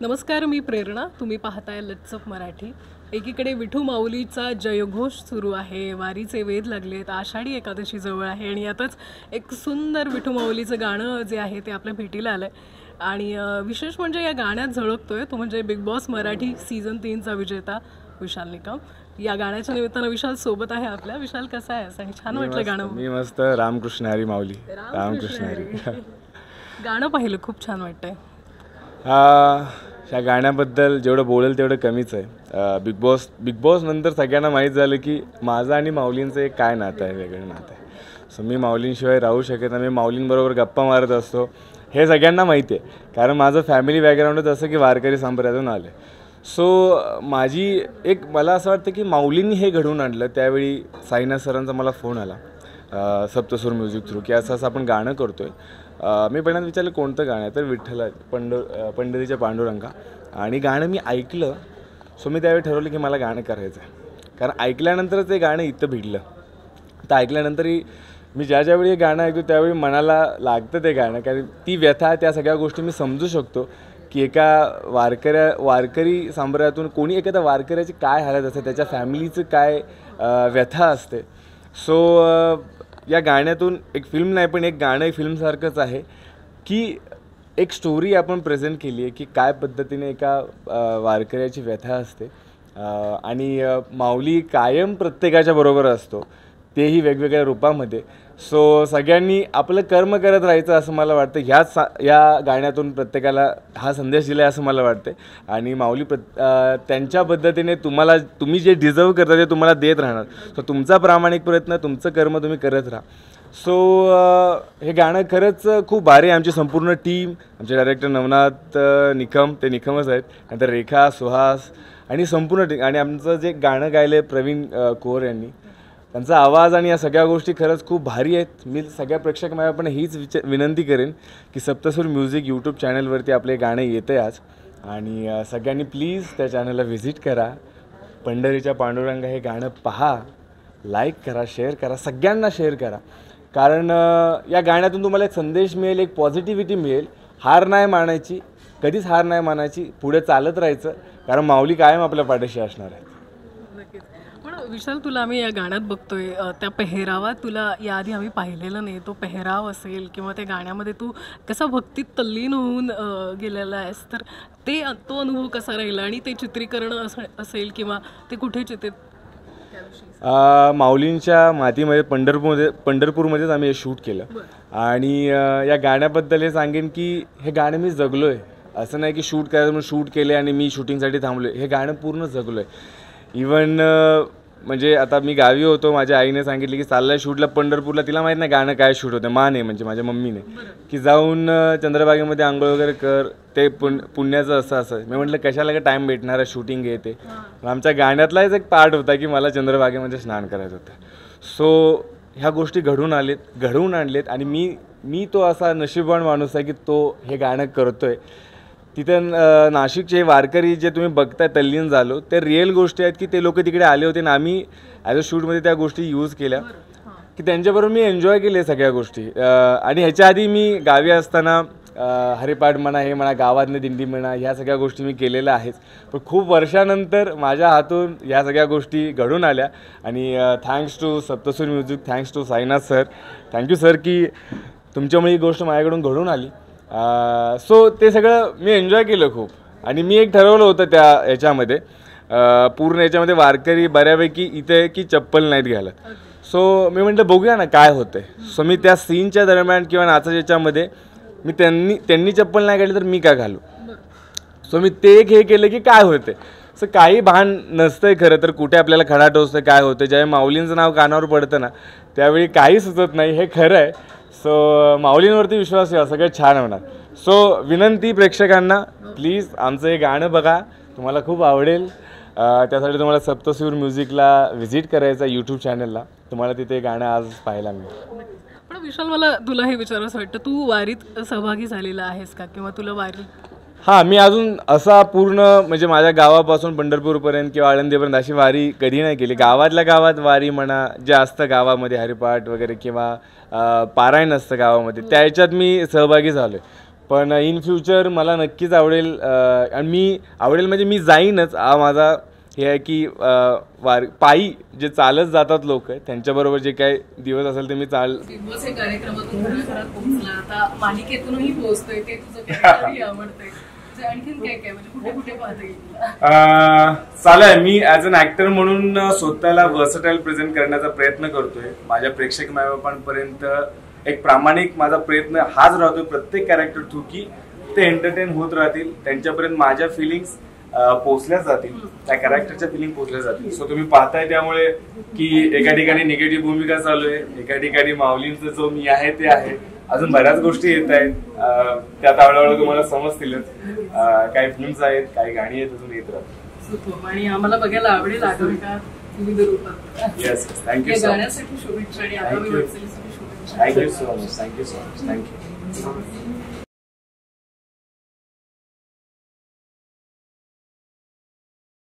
नमस्कार, मी प्रेरणा. तुम्ही पाहताय लेट्स अप मराठी. एकीकडे विठू माऊलीचा जयघोष सुरू आहे, वारीचे वेध लागलेत, आषाढी एकादशी जवळ आहे आणि यातच एक सुंदर विठू माऊलीचं गाणं जे आहे ते आपल्या भेटीला आलं आहे. आणि विशेष म्हणजे या गाण्यात झळकतोय तो म्हणजे बिग बॉस मराठी सीझन 3चा विजेता विशाल निकम. या गाण्याच्या निमित्तानं विशाल सोबत आहे आपल्या. विशाल, कसा आहे? आणि छान वाटलं गाणं. मी मस्त. रामकृष्ण हरी माऊली. रामकृष्ण हरी. गाणं पाहिलं, खूप छान वाटतंय. ह्या गाण्याबद्दल जेवढं बोलेल तेवढं कमीच आहे. बिग बॉस नंतर सगळ्यांना माहीत झालं की माझं आणि माऊलींचं एक काय नातं आहे, वेगळं नातं आहे. सो मी माऊलींशिवाय राहू शकत नाही. मी माऊलींबरोबर गप्पा मारत असतो, हे सगळ्यांना माहिती आहे. कारण माझं फॅमिली बॅकग्राऊंडच असं की वारकरी संप्रदायातून आले. सो मला असं वाटतं की माऊलींनी हे घडवून आणलं. त्यावेळी साईनाथ सरांचा मला फोन आला सप्तसूर म्युझिक थ्रू की असं आपण गाणं करतो आहे. मी पहिल्यांदा विचारलं कोणतं गाणं आहे, तर विठ्ठला पंढरीच्या पांडुरंगा. आणि गाणं मी ऐकलं. सो मी त्यावेळी ठरवलं की मला गाणं करायचं आहे. कारण ऐकल्यानंतरच ते गाणं इथं भिडलं. तर ऐकल्यानंतरही मी ज्यावेळी हे गाणं ऐकतो त्यावेळी मनाला लागतं ते गाणं. कारण ती व्यथा, त्या सगळ्या गोष्टी मी समजू शकतो की एका वारकरी संप्रदायातून कोणी एखाद्या वारकऱ्याची काय हालत असते, त्याच्या फॅमिलीचं काय व्यथा असते. सो या गाण्यातून एक फिल्म नाही पण एक गाणं फिल्मसारखंच आहे की एक स्टोरी आपण प्रेझेंट केली आहे की काय पद्धतीने एका वारकऱ्याची व्यथा असते. आणि माऊली कायम प्रत्येकाच्या बरोबर असतो, तेही वेगवेगळ्या रूपामध्ये. सो सगळ्यांनी आपलं कर्म करत राहायचं असं मला वाटतं. या गाण्यातून प्रत्येकाला हा संदेश दिला आहे असं मला वाटतं. आणि माऊली त्यांच्या पद्धतीने तुम्ही जे डिझर्व करता ते तुम्हाला देत राहणार. सो तुमचा प्रामाणिक प्रयत्न, तुमचं कर्म तुम्ही करत राहा. सो हे गाणं खरंच खूप भारी आहे. आमची संपूर्ण टीम, आमचे डायरेक्टर नवनाथ निकम, ते निकमच आहेत, नंतर रेखा, सुहास आणि संपूर्ण टीम. आणि आमचं जे गाणं गायलं आहे प्रवीण कोर यांनी, त्यांचा आवाज आणि या सगळ्या गोष्टी खरंच खूप भारी आहेत. मी सगळ्या प्रेक्षक माझ्याकडे हीच विनंती करेन की सप्तसूर म्युझिक यूट्यूब चॅनलवरती आपले गाणं येतं आहे आज. आणि सगळ्यांनी प्लीज त्या चॅनलला व्हिजिट करा. पंढरीच्या पांडुरंगा हे गाणं पहा, लाईक करा, शेअर करा, सगळ्यांना शेअर करा. कारण या गाण्यातून तुम्हाला एक संदेश मिळेल, एक पॉझिटिव्हिटी मिळेल. हार नाही मानायची, कधीच हार नाही मानायची, पुढे चालत राहायचं. कारण माऊली कायम आपल्या पाठीशी असणार आहे. पण विशाल, तुला आम्ही या गाण्यात बघतोय, त्या पेहरावात तुला याआधी आम्ही पाहिलेलं नाही. तो पेहराव असेल किंवा त्या गाण्यामध्ये तू कसा भक्तीत तल्लीन होऊन गेलेला आहेस, तर तो अनुभव कसा राहिला आणि ते चित्रीकरण असेल किंवा ते कुठे माऊलींच्या मातीमध्ये पंढरपूरमध्येच आम्ही हे शूट केलं. आणि या गाण्याबद्दल हे सांगेन की हे गाणं मी जगलो आहे. असं नाही की शूट करायचं म्हणून शूट केले आणि मी शूटिंगसाठी थांबलो आहे. हे गाणं पूर्ण जगलो आहे. इवन म्हणजे आता मी गावी होतो, माझ्या आईने सांगितलं की चाललं आहे शूटला पंढरपूरला. तिला माहीत नाही गाणं काय शूट होतं. माने म्हणजे माझ्या मम्मीने की जाऊन चंद्रभागेमध्ये आंघोळ वगैरे कर, ते पुण्याचं असं. मी म्हटलं कशाला का टाईम भेटणार आहे, शूटिंग आहे ते. आमच्या गाण्यातलाच एक पार्ट होता की मला चंद्रभागेमध्ये स्नान करायचं होतं. सो ह्या गोष्टी घडवून आणलेत. आणि मी तो असा नशीबवान माणूस आहे की तो हे गाणं करतो आहे. तिथं नाशिकचे वारकरी जे तुम्ही बघताय तल्लीन झालो, ते रिअल गोष्टी आहेत की ते लोक तिकडे आले होते आणि आम्ही ॲज अ शूटमध्ये त्या गोष्टी यूज केल्या की त्यांच्याबरोबर मी एन्जॉय केले सगळ्या गोष्टी. आणि ह्याच्या आधी मी गावी असताना हरिपाठ म्हणा, हे म्हणा, गावातली दिंडी म्हणा, ह्या सगळ्या गोष्टी मी केलेल्या आहेच. पण खूप वर्षानंतर माझ्या हातून ह्या सगळ्या गोष्टी घडून आल्या. आणि thanks to Saptasur music, thanks to Sainath sir, thank you sir की तुमच्यामुळे ही गोष्ट माझ्याकडून घडून आली. सो ते सगळं मी एन्जॉय केलं खूप. आणि मी एक ठरवलं होतं याच्यामध्ये, पूर्ण याच्यामध्ये वारकरी बऱ्यापैकी इथे की चप्पल नाहीत घालत. सो मी म्हटलं बघूया ना काय होतं आहे. सो मी त्या सीनच्या दरम्यान किंवा नाचाच्या याच्यामध्ये मी त्यांनी चप्पल नाही घातली तर मी काय घालू. सो मी ते एक हे केलं की काय होते. सो काही भान नसतंय खरं तर कुठे आपल्याला खडा टोचतं, काय होतं. ज्यावेळी माऊलींचं नाव कानावर पडतं ना त्यावेळी काही सुचत नाही, हे खरं आहे. सो माऊलींवरती विश्वास ठेवा, सगळं छान होणार. सो विनंती प्रेक्षकांना, प्लीज आमचं हे गाणं बघा, तुम्हाला खूप आवडेल. त्यासाठी तुम्हाला सप्तसूर म्युझिकला व्हिजिट करायचं आहे यूट्यूब चॅनलला. तुम्हाला तिथे गाणं आज पाहायला मिळेल. पण विशाल, मला तुला हे विचारायचं वाटतं, तू वारीत सहभागी झालेला आहेस का किंवा तुला वारी? हां, मी अजून असा पूर्ण म्हणजे माझ्या गावापासून पंढरपूरपर्यंत किंवा आळंदीपर्यंत अशी वारी कधी नाही केली. गावातल्या गावात वारी म्हणा, जे असतं गावामध्ये हरिपाठ वगैरे किंवा पारायण असतं गावामध्ये, त्या ह्याच्यात मी सहभागी झालो आहे. पण इन फ्युचर मला नक्कीच आवडेल, आणि मी आवडेल म्हणजे मी जाईनच. हा माझा हे आहे की पायी जे चालत जातात लोक त्यांच्याबरोबर जे काही दिवस असेल ते मी बिग बॉस हे कार्यक्रमातून घराघरात पोहोचला, आता मालिकेतूनही पोहोचतोय, ते तुझं कॅरेक्टरही आवडतंय. आणखीन काय काय म्हणजे कुठे कुठे पाहता येईल? चालेल. मी ॲज अन ऍक्टर म्हणून स्वतःला व्हर्सटाईल प्रेझेंट करण्याचा प्रयत्न करतोय. माझ्या प्रेक्षक मायबापांपर्यंत एक प्रामाणिक माझा प्रयत्न हाच राहतोय प्रत्येक कॅरेक्टर थ्रू की ते एंटरटेन होत राहतील, त्यांच्यापर्यंत माझ्या फिलिंग्स पोचल्या जातील, त्या कॅरेक्टरच्या फिलिंग पोचल्या जातील. सो तुम्ही पाहताय त्यामुळे की एका ठिकाणी निगेटिव्ह भूमिका चालू आहे, एका ठिकाणी माऊलींचं जो मी आहे ते आहे, अजून बऱ्याच गोष्टी येत आहेत, त्यात हळूहळू तुम्हाला समजतीलच. काही फिल्म्स आहेत, काही गाणी आहेत, अजून येत राहतात आणि आम्हाला बघायला आवडेल आगविका विविध रूपात. Yes, thank you so much. गाण्यासाठी शुभेच्छा आणि आगामी वाटचालीसाठी शुभेच्छा. Thank you so much. Thank you so much. Thank you.